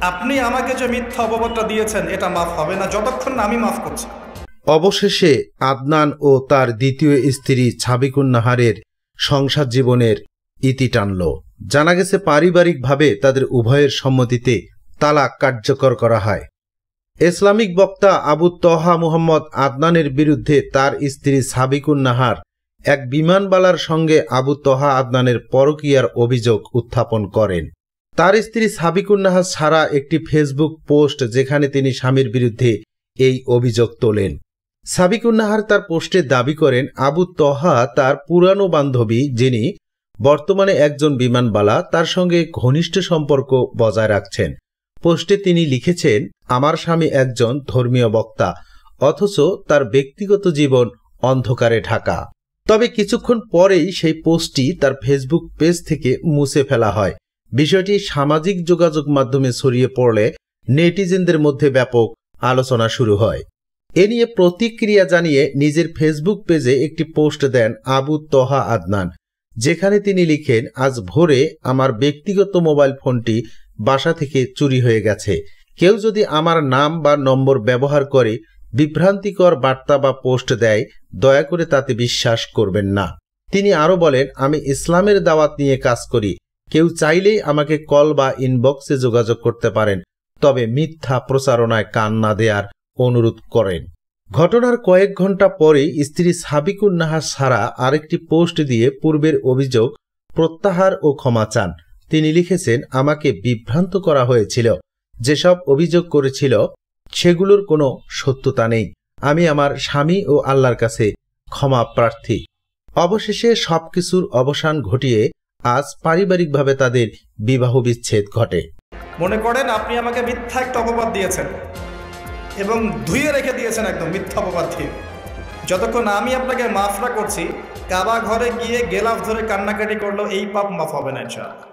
আপনি আমাকে যে মিথ্যা অপবাদটা দিয়েছেন এটা মাফ হবে না যতক্ষণ না আমি মাফ করছি। অবশেষে আদনান ও তার দ্বিতীয় স্ত্রী সাবিকুন নাহারের সংসার জীবনের ইতি টানল। জানা গেছে পারিবারিকভাবে তাদের উভয়ের সম্মতিতে তালাক কার্যকর করা হয়। ইসলামিক বক্তা আবু তহা মুহাম্মদ আদনানের বিরুদ্ধে তার স্ত্রী সাবিকুন নাহার এক বিমানবালার সঙ্গে আবু তহা আদনানের পরকীয়ার অভিযোগ উত্থাপন করেন। তার স্ত্রী সাবিকুন নাহার ছাড়া একটি ফেসবুক পোস্ট যেখানে তিনি স্বামীর বিরুদ্ধে এই অভিযোগ তোলেন। সাবিকুন নাহার তার পোস্টে দাবি করেন আবু তহা তার পুরানো বান্ধবী, যিনি বর্তমানে একজন বিমানবালা, তার সঙ্গে ঘনিষ্ঠ সম্পর্ক বজায় রাখছেন। পোস্টে তিনি লিখেছেন, আমার স্বামী একজন ধর্মীয় বক্তা, অথচ তার ব্যক্তিগত জীবন অন্ধকারে ঢাকা। তবে কিছুক্ষণ পরেই সেই পোস্টটি তার ফেসবুক পেজ থেকে মুছে ফেলা হয়। বিষয়টি সামাজিক যোগাযোগ মাধ্যমে ছড়িয়ে পড়লে নেটিজেনদের মধ্যে ব্যাপক আলোচনা শুরু হয়। এ নিয়ে প্রতিক্রিয়া জানিয়ে নিজের ফেসবুক পেজে একটি পোস্ট দেন আবু তহা আদনান, যেখানে তিনি লিখেন, আজ ভোরে আমার ব্যক্তিগত মোবাইল ফোনটি বাসা থেকে চুরি হয়ে গেছে। কেউ যদি আমার নাম বা নম্বর ব্যবহার করে বিভ্রান্তিকর বার্তা বা পোস্ট দেয়, দয়া করে তাতে বিশ্বাস করবেন না। তিনি আরও বলেন, আমি ইসলামের দাওয়াত নিয়ে কাজ করি, কেউ চাইলেই আমাকে কল বা ইনবক্সে যোগাযোগ করতে পারেন, তবে মিথ্যা প্রচারণায় কান না দেওয়ার অনুরোধ করেন। ঘটনার কয়েক ঘন্টা পরেই স্ত্রী সাবিকুন নাহার ছাড়া আরেকটি পোস্ট দিয়ে পূর্বের অভিযোগ প্রত্যাহার ও ক্ষমা চান। তিনি লিখেছেন, আমাকে বিভ্রান্ত করা হয়েছিল, যেসব অভিযোগ করেছিল সেগুলোর কোনো সত্যতা নেই। আমি আমার স্বামী ও আল্লাহর কাছে ক্ষমা প্রার্থী। অবশেষে সবকিছুর অবসান ঘটিয়ে আজ পারিবারিকভাবে তাদের বিবাহ বিচ্ছেদ ঘটে। মনে করেন আপনি আমাকে মিথ্যা একটা অপবাদ দিয়েছেন এবং ধুয়ে রেখে দিয়েছেন একদম মিথ্যা অপবাদ দিয়ে। যতক্ষণ আমি আপনাকে মাফ না করছি, কাবা ঘরে গিয়ে গেলাফ ধরে কান্নাকাটি করলো, এই পাপ মাফ হবে না ইনশাআল্লাহ।